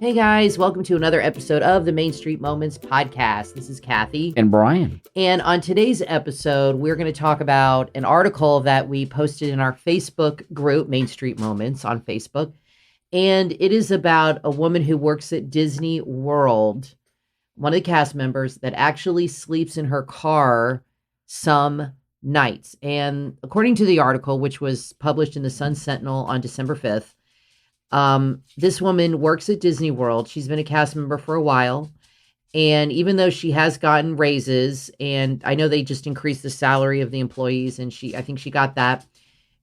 Hey guys, welcome to another episode of the Main Street Moments podcast. This is Kathy. And Brian. And on today's episode, we're going to talk about an article that we posted in our Facebook group, Main Street Moments on Facebook. And it is about a woman who works at Disney World, one of the cast members that actually sleeps in her car some nights. And according to the article, which was published in the Sun Sentinel on December 5th, this woman works at Disney World. She's been a cast member for a while. And even though she has gotten raises, and I know they just increased the salary of the employees, and I think she got that,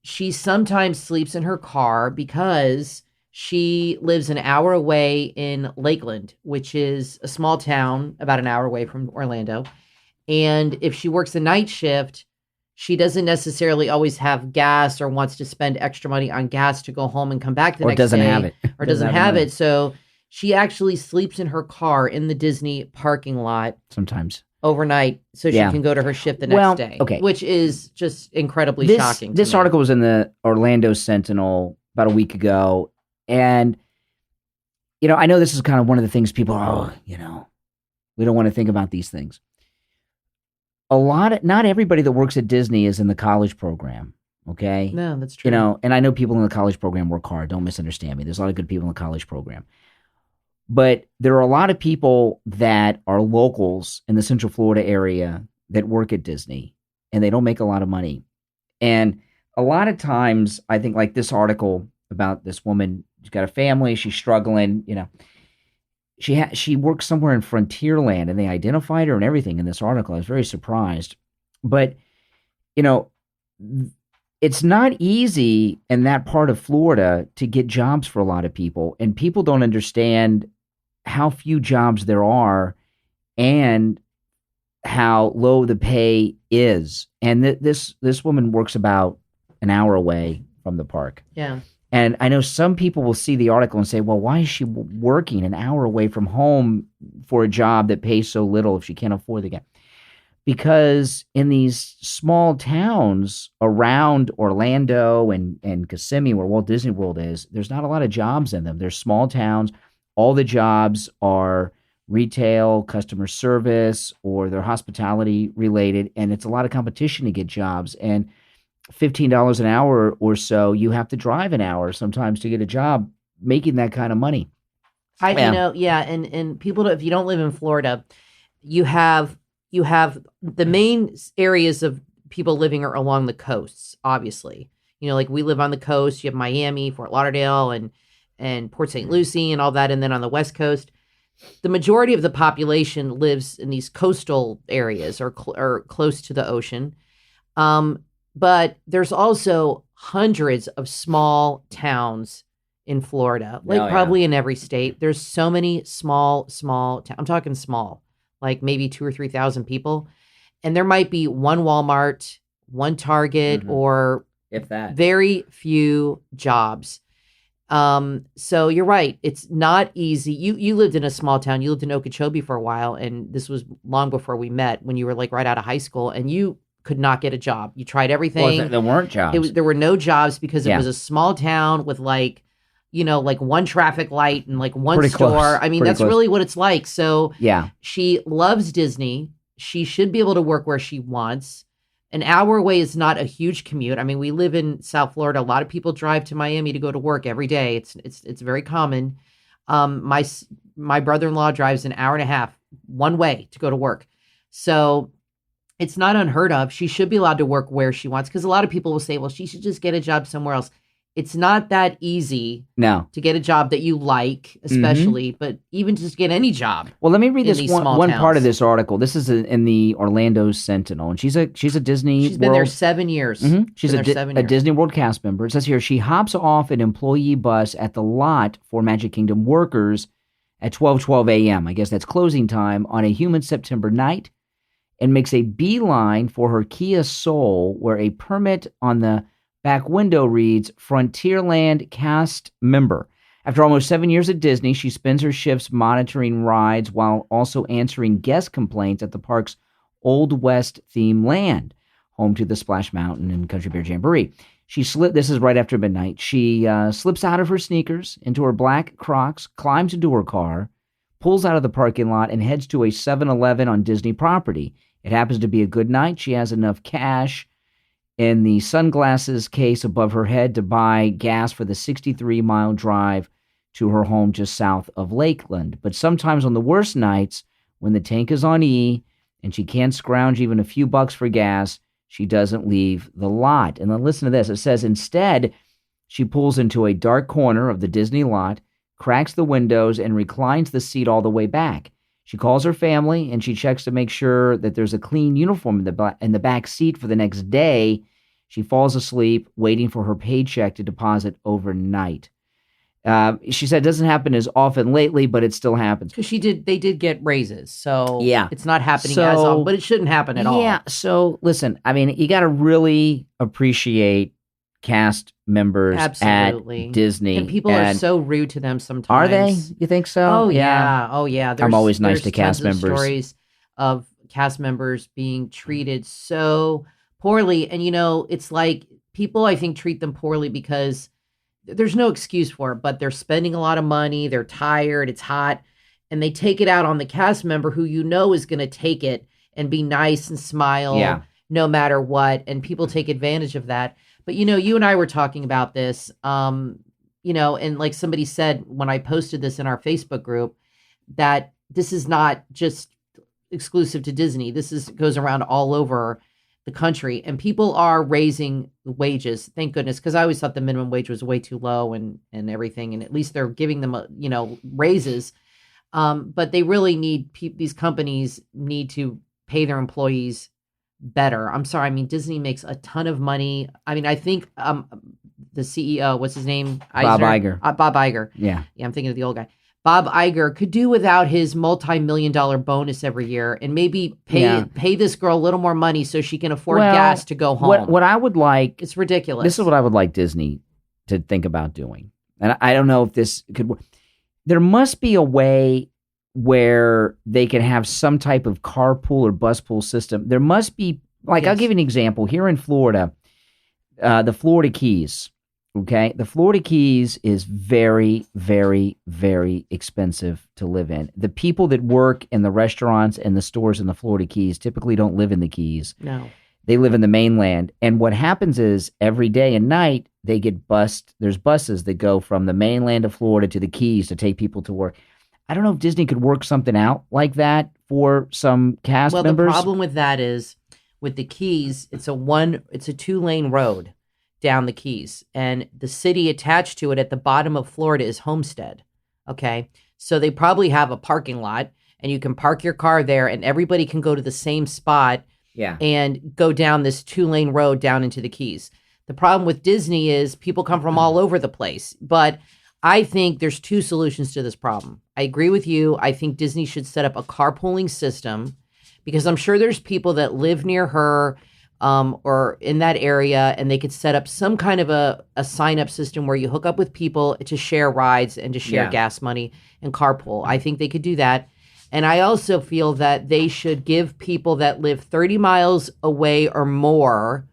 she sometimes sleeps in her car because she lives an hour away in Lakeland, which is a small town about an hour away from Orlando. And if she works the night shift, she doesn't necessarily always have gas or wants to spend extra money on gas to go home and come back the next day. Or doesn't have it. Or doesn't have it. So she actually sleeps in her car in the Disney parking lot. Sometimes. Overnight so she can go to her shift the next day. Okay. Which is just incredibly shocking. This article was in the Orlando Sentinel about a week ago. And, I know this is kind of one of the things people are, we don't want to think about these things. Not everybody that works at Disney is in the college program, okay? No, that's true. And I know people in the college program work hard. Don't misunderstand me. There's a lot of good people in the college program. But there are a lot of people that are locals in the Central Florida area that work at Disney, and they don't make a lot of money. And a lot of times, I think like this article about this woman, she's got a family, she's struggling, She works somewhere in Frontierland, and they identified her and everything in this article. I was very surprised. But, it's not easy in that part of Florida to get jobs for a lot of people. And people don't understand how few jobs there are and how low the pay is. And this woman works about an hour away from the park. Yeah. And I know some people will see the article and say, well, why is she working an hour away from home for a job that pays so little if she can't afford the gas? Because in these small towns around Orlando and Kissimmee, where Walt Disney World is, there's not a lot of jobs in them. They're small towns. All the jobs are retail, customer service, or they're hospitality related. And it's a lot of competition to get jobs. And $15 an hour or so, you have to drive an hour sometimes to get a job making that kind of money. And people, if you don't live in Florida, you have the main areas of people living are along the coasts, obviously. Like we live on the coast, you have Miami, Fort Lauderdale, and Port St. Lucie and all that. And then on the West Coast, the majority of the population lives in these coastal areas or close to the ocean. But there's also hundreds of small towns in Florida, probably in every state. There's so many small towns. I'm talking small, like maybe 2,000 or 3,000 people. And there might be one Walmart, one Target, or if that, very few jobs. So you're right. It's not easy. You lived in a small town. You lived in Okeechobee for a while. And this was long before we met, when you were like right out of high school, and you could not get a job. You tried everything. Well, there weren't jobs. There were no jobs because it was a small town with like one traffic light and like one store. Close. I mean, that's close. really what it's like. So yeah, she loves Disney. She should be able to work where she wants. An hour away is not a huge commute. I mean, we live in South Florida. A lot of people drive to Miami to go to work every day. It's very common. My brother-in-law drives an hour and a half one way to go to work. So it's not unheard of. She should be allowed to work where she wants, because a lot of people will say, well, she should just get a job somewhere else. It's not that easy to get a job that you like, especially, but even just get any job. Well, let me read this one part of this article. This is in the Orlando Sentinel, and she's a Disney She's been there 7 years. Mm-hmm. She's a Disney World cast member. It says here, she hops off an employee bus at the lot for Magic Kingdom workers at 12:12 a.m. I guess that's closing time on a humid September night, and makes a beeline for her Kia Soul, where a permit on the back window reads Frontierland cast member. After almost 7 years at Disney, she spends her shifts monitoring rides while also answering guest complaints at the park's Old West theme land, home to the Splash Mountain and Country Bear Jamboree. This is right after midnight. She slips out of her sneakers into her black Crocs, climbs into her car, pulls out of the parking lot, and heads to a 7-Eleven on Disney property. It happens to be a good night. She has enough cash in the sunglasses case above her head to buy gas for the 63-mile drive to her home just south of Lakeland. But sometimes on the worst nights, when the tank is on E and she can't scrounge even a few bucks for gas, she doesn't leave the lot. And then listen to this. It says instead, she pulls into a dark corner of the Disney lot, cracks the windows, and reclines the seat all the way back. She calls her family, and she checks to make sure that there's a clean uniform in the back seat for the next day. She falls asleep, waiting for her paycheck to deposit overnight. She said it doesn't happen as often lately, but it still happens. Because they did get raises, so yeah, it's not happening as often, but it shouldn't happen at all. Yeah, so listen, I mean, you got to really appreciate cast members Absolutely. at Disney. And people are so rude to them sometimes. Are they? You think so? Oh, yeah. Oh, yeah. I'm always nice to cast members. There's stories of cast members being treated so poorly. And, it's like people, I think, treat them poorly because there's no excuse for it, but they're spending a lot of money. They're tired. It's hot. And they take it out on the cast member who is going to take it and be nice and smile no matter what. And people take advantage of that. But, you and I were talking about this, and like somebody said when I posted this in our Facebook group, that this is not just exclusive to Disney. This goes around all over the country, and people are raising wages. Thank goodness, because I always thought the minimum wage was way too low and everything. And at least they're giving them, raises. But they really these companies need to pay their employees better. I'm sorry. I mean, Disney makes a ton of money. I mean, I think the CEO, what's his name? Bob Iger. Bob Iger. Yeah, I'm thinking of the old guy. Bob Iger could do without his multi-million-dollar bonus every year and maybe pay this girl a little more money so she can afford gas to go home. What I would like... It's ridiculous. This is what I would like Disney to think about doing. And I don't know if this could work. There must be a way where they can have some type of carpool or buspool system. There must be, I'll give you an example. Here in Florida, the Florida Keys, okay? The Florida Keys is very, very, very expensive to live in. The people that work in the restaurants and the stores in the Florida Keys typically don't live in the Keys. No. They live in the mainland. And what happens is every day and night, they get bused. There's buses that go from the mainland of Florida to the Keys to take people to work. I don't know if Disney could work something out like that for some cast members. Well, the problem with that is with the Keys, it's a 2-lane road down the Keys, and the city attached to it at the bottom of Florida is Homestead. Okay. So they probably have a parking lot and you can park your car there and everybody can go to the same spot and go down this 2-lane road down into the Keys. The problem with Disney is people come from all over the place, but I think there's 2 solutions to this problem. I agree with you. I think Disney should set up a carpooling system because I'm sure there's people that live near her or in that area, and they could set up some kind of a sign-up system where you hook up with people to share rides and to share gas money and carpool. I think they could do that. And I also feel that they should give people that live 30 miles away or more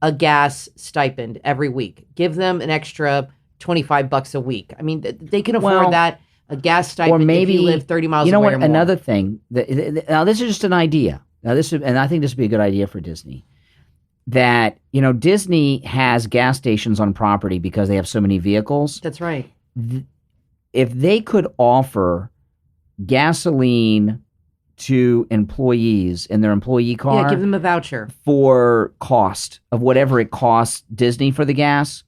a gas stipend every week. Give them an extra $25 a week. I mean, they can afford that, a gas stipend, or maybe, if you live 30 miles away or more. You know what? Another thing, now this is just an idea. And I think this would be a good idea for Disney. That, Disney has gas stations on property because they have so many vehicles. That's right. If they could offer gasoline to employees in their employee car. Yeah, give them a voucher. For cost of whatever it costs Disney for the gas.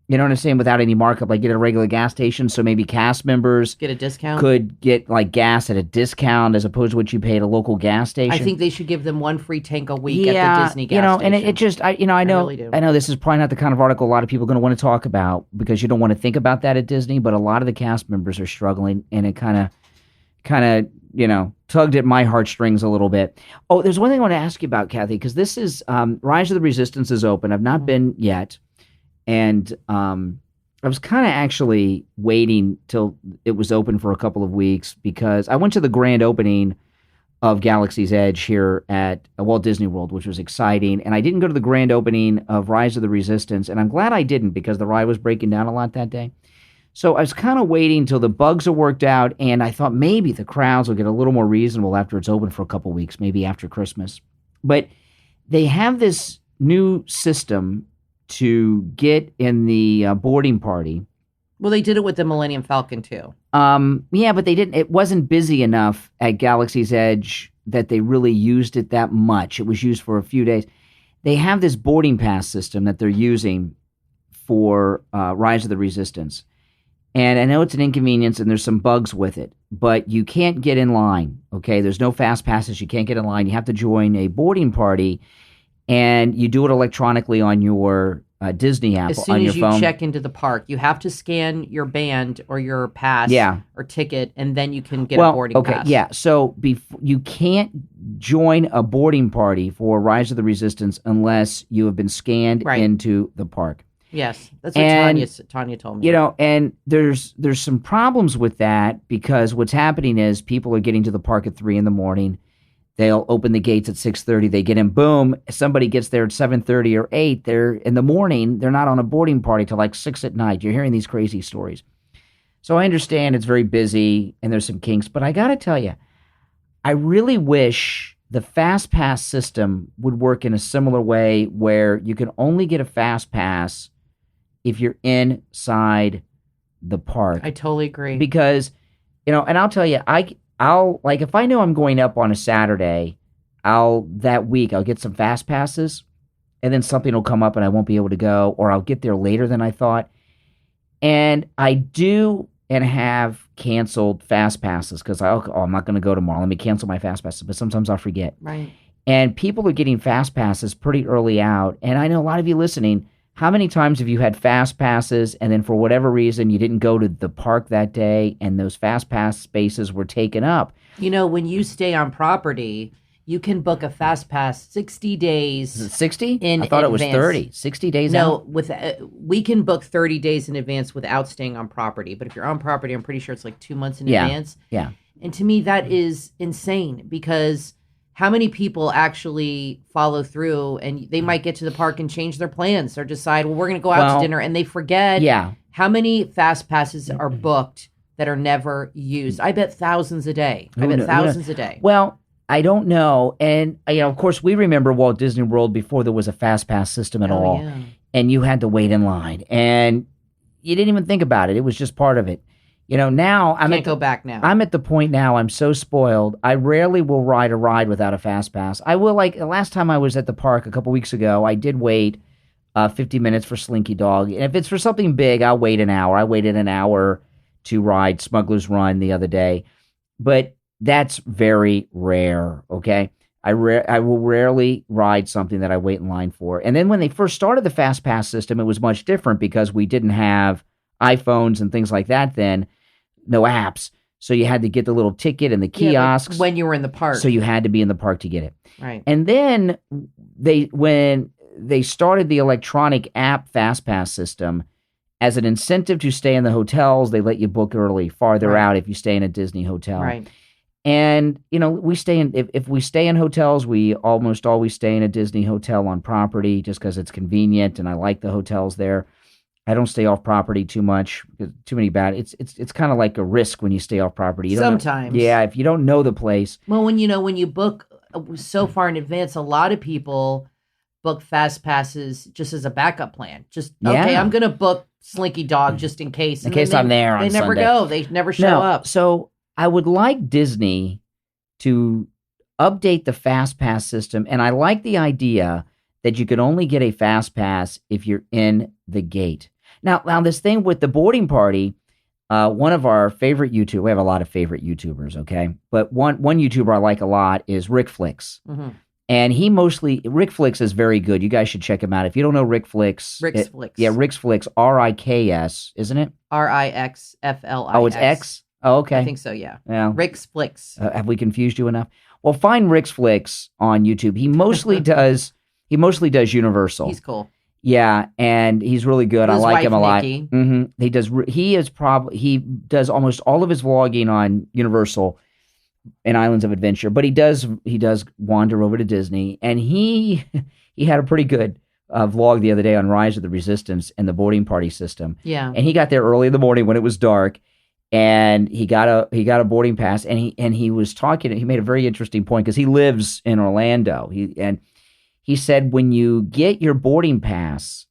You know what I'm saying? Without any markup, like get a regular gas station. So maybe cast members get a discount. Could get gas at a discount as opposed to what you pay at a local gas station. I think they should give them one free tank a week at the Disney gas station. And it just, I know this is probably not the kind of article a lot of people are going to want to talk about because you don't want to think about that at Disney, but a lot of the cast members are struggling, and it kind of, tugged at my heartstrings a little bit. Oh, there's one thing I want to ask you about, Kathy, because this is Rise of the Resistance is open. I've not been yet. And I was kind of actually waiting till it was open for a couple of weeks because I went to the grand opening of Galaxy's Edge here at Walt Disney World, which was exciting. And I didn't go to the grand opening of Rise of the Resistance, and I'm glad I didn't because the ride was breaking down a lot that day. So I was kind of waiting until the bugs are worked out, and I thought maybe the crowds will get a little more reasonable after it's open for a couple weeks, maybe after Christmas. But they have this new system to get in the boarding party. Well, they did it with the Millennium Falcon too. Yeah, but they didn't. It wasn't busy enough at Galaxy's Edge that they really used it that much. It was used for a few days. They have this boarding pass system that they're using for Rise of the Resistance. And I know it's an inconvenience and there's some bugs with it, but you can't get in line, okay? There's no fast passes. You can't get in line. You have to join a boarding party, and you do it electronically on your Disney app as soon on your as you phone. check into the park, you have to scan your band or your pass or ticket, and then you can get a boarding pass. Yeah. So you can't join a boarding party for Rise of the Resistance unless you have been scanned into the park. Yes, that's what Tanya told me. You know, and there's some problems with that because what's happening is people are getting to the park at 3 a.m. They'll open the gates at 6:30. They get in, boom. Somebody gets there at 7:30 or 8. They're in the morning. They're not on a boarding party till like 6 at night. You're hearing these crazy stories. So I understand it's very busy and there's some kinks, but I got to tell you, I really wish the Fast Pass system would work in a similar way where you can only get a Fast Pass if you're inside the park. I totally agree. Because, you know, and I'll tell you, I'll like if I know I'm going up on a Saturday, that week I'll get some fast passes, and then something will come up and I won't be able to go, or I'll get there later than I thought. And I do and have canceled fast passes because I'm not going to go tomorrow. Let me cancel my fast passes. But sometimes I'll forget. Right. And people are getting fast passes pretty early out. And I know a lot of you listening, how many times have you had fast passes and then for whatever reason you didn't go to the park that day and those fast pass spaces were taken up? You know, when you stay on property, you can book a fast pass 60 days. Is it 60? In I thought advance. It was 30. 60 days out? No, we can book 30 days in advance without staying on property. But if you're on property, I'm pretty sure it's like 2 months in advance. Yeah. And to me, that is insane because how many people actually follow through and they might get to the park and change their plans or decide, well, we're going to go out to dinner, and they forget how many fast passes are booked that are never used. I bet thousands a day. Thousands a day. Well, I don't know. And, you know, of course, we remember Walt Disney World before there was a fast pass system at all. Yeah. And you had to wait in line. And you didn't even think about it. It was just part of it. You know, now Can't go back now. I'm at the point now, I'm so spoiled. I rarely will ride a ride without a fast pass. I will, like, the last time I was at the park a couple weeks ago, I did wait 50 minutes for Slinky Dog. And if it's for something big, I'll wait an hour. I waited an hour to ride Smuggler's Run the other day. But that's very rare, okay? I will rarely ride something that I wait in line for. And then when they first started the fast pass system, it was much different because we didn't have iPhones and things like that then. No apps. So you had to get the little ticket and the kiosks. When you were in the park. So you had to be in the park to get it. Right. And then when they started the electronic app FastPass system, as an incentive to stay in the hotels, they let you book early, farther out if you stay in a Disney hotel. Right. And, you know, we stay in, if we stay in hotels, we almost always stay in a Disney hotel on property just because it's convenient and I like the hotels there. I don't stay off property too much, too many bad. It's kind of like a risk when you stay off property. You don't Sometimes. know, if you don't know the place. Well, when you book so far in advance, a lot of people book fast passes just as a backup plan. Okay, I'm going to book Slinky Dog just in case. In case I'm there on They never Sunday. go. They never show up. So I would like Disney to update the fast pass system, and I like the idea that you can only get a fast pass if you're in the gate. Now this thing with the boarding party, one of our favorite YouTubers, we have a lot of favorite YouTubers, okay? But one YouTuber I like a lot is Rick Flicks. Mm-hmm. And Rick Flicks is very good. You guys should check him out. If you don't know Rick Flicks. Rick's Flicks. Yeah, Rick's Flicks, Riks, isn't it? Rixflix. Oh, it's X? Oh, okay. I think so, yeah. Yeah. Rick's Flicks. Have we confused you enough? Well, find Rick's Flicks on YouTube. He mostly does Universal. He's cool. Yeah, and he's really good. I like him a lot. Nikki. He does almost all of his vlogging on Universal. in Islands of Adventure, but he does wander over to Disney, and he he had a pretty good vlog the other day on Rise of the Resistance and the boarding party system. Yeah. And he got there early in the morning when it was dark, and he got a boarding pass, and he was talking. He made a very interesting point because he lives in Orlando. He said when you get your boarding pass,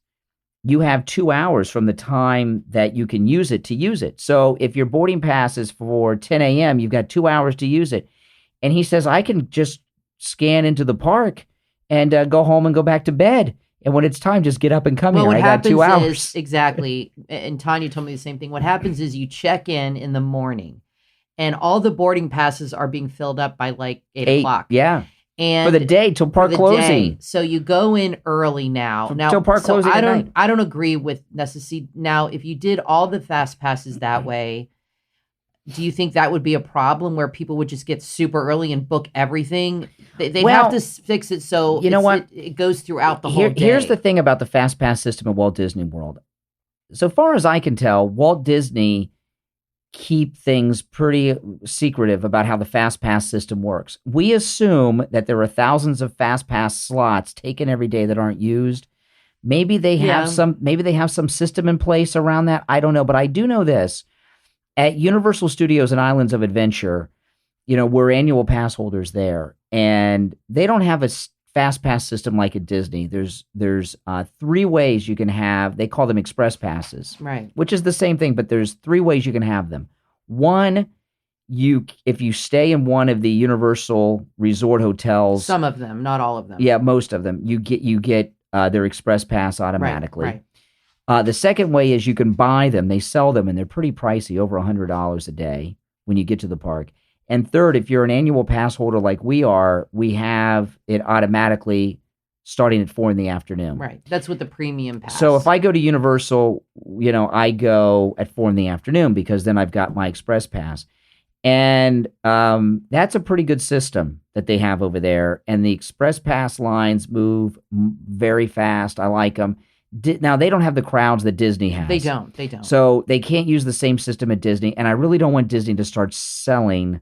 you have 2 hours from the time that you can use it to use it. So if your boarding pass is for 10 a.m., you've got 2 hours to use it. And he says, I can just scan into the park and go home and go back to bed. And when it's time, just get up and come here. I got 2 hours. Exactly. And Tanya told me the same thing. What happens is you check in the morning, and all the boarding passes are being filled up by like 8 o'clock. Yeah. And for the day till park closing. So you go in early now. Till park closing at night. I don't agree with necessity. Now, if you did all the fast passes that way, do you think that would be a problem where people would just get super early and book everything? They'd have to fix it so it goes throughout the whole day. Here's the thing about the fast pass system at Walt Disney World. So far as I can tell, Walt Disney keep things pretty secretive about how the fast pass system works. We assume that there are thousands of fast pass slots taken every day that aren't used. Maybe they have some system in place around that. I don't know, but I do know this. At Universal Studios and Islands of Adventure, we're annual pass holders there, and they don't have a fast pass system like at Disney. There's 3 ways you can have. They call them express passes, right? Which is the same thing, but there's 3 ways you can have them. One, if you stay in one of the Universal Resort hotels, some of them, not all of them. Yeah, most of them. You get their express pass automatically. Right. The second way is you can buy them. They sell them, and they're pretty pricey, over $100 a day when you get to the park. And third, if you're an annual pass holder like we are, we have it automatically starting at 4 p.m. Right. That's with the premium pass. So if I go to Universal, I go at 4 p.m. because then I've got my express pass. And that's a pretty good system that they have over there. And the express pass lines move very fast. I like them. Now, they don't have the crowds that Disney has. They don't. So they can't use the same system at Disney. And I really don't want Disney to start selling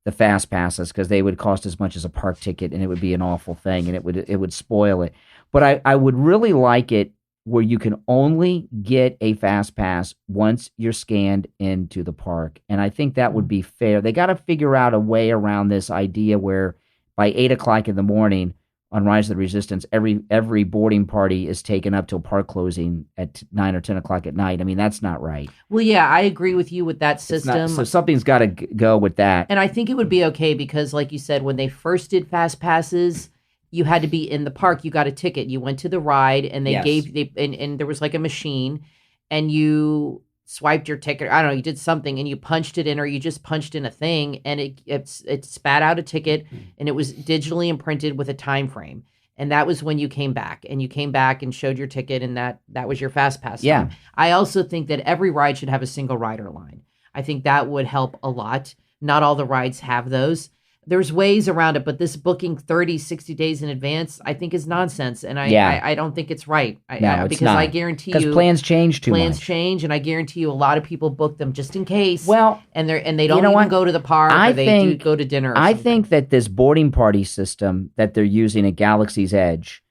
the fast passes because they would cost as much as a park ticket, and it would be an awful thing, and it would spoil it. But I would really like it where you can only get a fast pass once you're scanned into the park. And I think that would be fair. They got to figure out a way around this idea where by 8 o'clock in the morning on Rise of the Resistance, every boarding party is taken up till park closing at 9 or 10 o'clock at night. I mean, that's not right. Well, yeah, I agree with you with that system. So something's got to go with that. And I think it would be okay because, like you said, when they first did fast passes, you had to be in the park. You got a ticket. You went to the ride, and and there was like a machine, and you swiped your ticket. I don't know. You did something, and you punched it in, or you just punched in a thing, and it spat out a ticket, and it was digitally imprinted with a time frame. And that was when you came back, and showed your ticket, and that was your fast pass. Yeah. Time. I also think that every ride should have a single rider line. I think that would help a lot. Not all the rides have those. There's ways around it, but this booking 30, 60 days in advance, I think is nonsense. And I don't think it's right. It's not. I guarantee you. Because plans change too much. Plans change, and I guarantee you a lot of people book them just in case. Well, and they don't even go to the park, they do go to dinner or something. I think that this boarding party system that they're using at Galaxy's Edge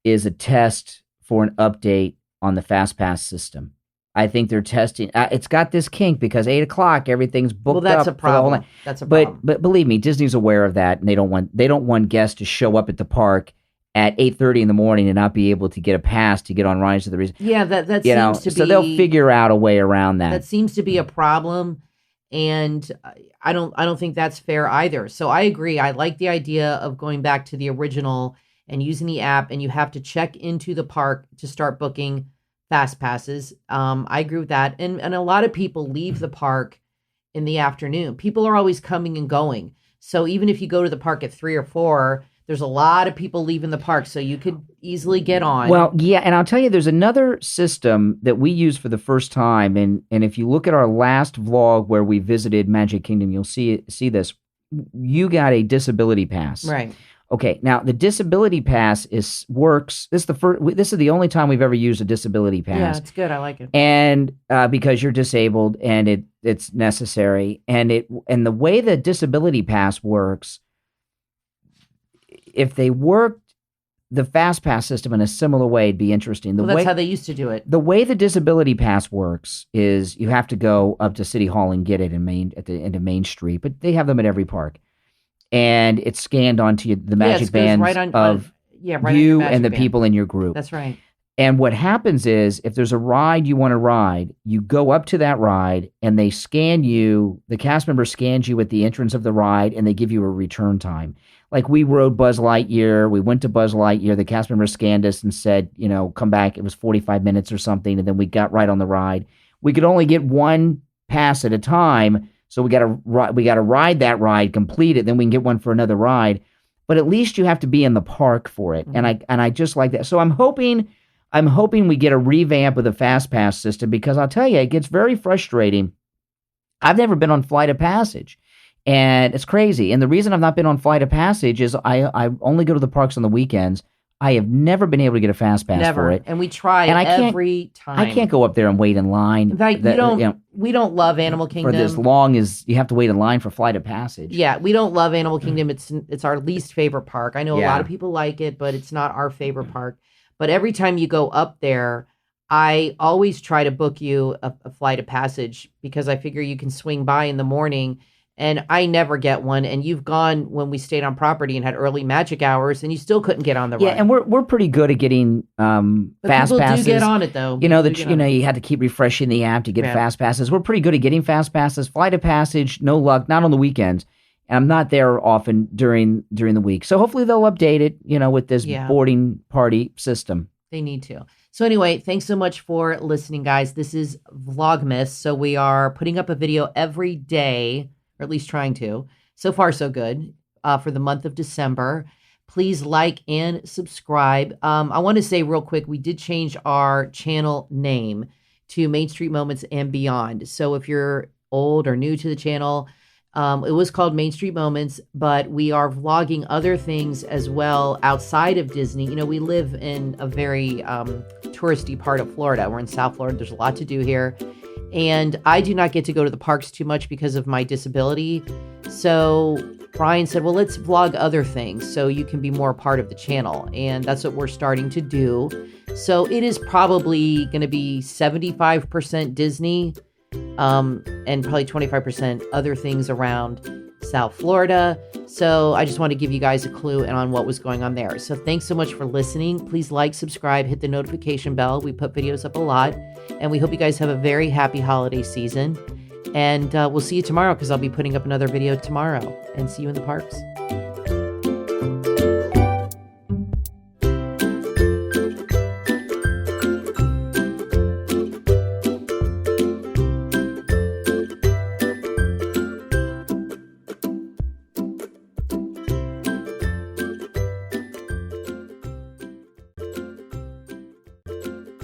is a test for an update on the Fast Pass system. I think they're testing. It's got this kink because 8 o'clock everything's booked up. Well, that's a problem. That's a problem. But believe me, Disney's aware of that, and they don't want guests to show up at the park at 8:30 in the morning and not be able to get a pass to get on Rise of the Resistance. Yeah, that seems to be. So they'll figure out a way around that. That seems to be a problem, and I don't think that's fair either. So I agree. I like the idea of going back to the original and using the app, and you have to check into the park to start booking fast passes. I agree with that. And a lot of people leave the park in the afternoon. People are always coming and going. So even if you go to the park at 3 or 4, there's a lot of people leaving the park. So you could easily get on. Well, yeah. And I'll tell you, there's another system that we use for the first time. And if you look at our last vlog where we visited Magic Kingdom, you'll see this. You got a disability pass. Right. Okay, now the disability pass works. This is the only time we've ever used a disability Yeah, pass, it's good. I like it. and because you're disabled and it's necessary, and the way the disability pass works, if they worked the fast pass system in a similar way, it'd be interesting. That's how they used to do it. The way the disability pass works is you have to go up to City Hall and get it at the end of Main Street, but they have them at every park. And it's scanned onto the magic bands of you and the people in your group. That's right. And what happens is, if there's a ride you want to ride, you go up to that ride and they scan you. The cast member scans you at the entrance of the ride and they give you a return time. Like we rode Buzz Lightyear. We went to Buzz Lightyear. The cast member scanned us and said, come back. It was 45 minutes or something. And then we got right on the ride. We could only get one pass at a time. So we got to ride that ride, complete it. Then we can get one for another ride. But at least you have to be in the park for it. Mm-hmm. And I just like that. So I'm hoping we get a revamp of the Fast Pass system, because I'll tell you, it gets very frustrating. I've never been on Flight of Passage, and it's crazy. And the reason I've not been on Flight of Passage is I only go to the parks on the weekends. I have never been able to get a Fast Pass for it. And we try every time. I can't go up there and wait in line. We don't love Animal Kingdom. For as long as you have to wait in line for Flight of Passage. Yeah, we don't love Animal Kingdom. It's our least favorite park. I know a lot of people like it, but it's not our favorite park. But every time you go up there, I always try to book you a Flight of Passage, because I figure you can swing by in the morning, and I never get one. And you've gone when we stayed on property and had early magic hours, and you still couldn't get on the ride. Yeah, and we're pretty good at getting fast passes. People do get on it though. You had to keep refreshing the app to get fast passes. We're pretty good at getting fast passes. Flight of Passage, no luck, not on the weekends. And I'm not there often during the week. So hopefully they'll update it, with this boarding party system. They need to. So anyway, thanks so much for listening, guys. This is Vlogmas. So we are putting up a video every day, or at least trying to. So far, so good, for the month of December. Please like and subscribe. I want to say real quick, we did change our channel name to Main Street Moments and Beyond. So if you're old or new to the channel, it was called Main Street Moments, but we are vlogging other things as well outside of Disney. We live in a very touristy part of Florida. We're in South Florida. There's a lot to do here. And I do not get to go to the parks too much because of my disability. So Brian said, well, let's vlog other things so you can be more a part of the channel. And that's what we're starting to do. So it is probably going to be 75% Disney, and probably 25% other things around South Florida. So I just want to give you guys a clue on what was going on there. So thanks so much for listening. Please like, subscribe, hit the notification bell. We put videos up a lot, and we hope you guys have a very happy holiday season. And we'll see you tomorrow, because I'll be putting up another video tomorrow. And see you in the parks.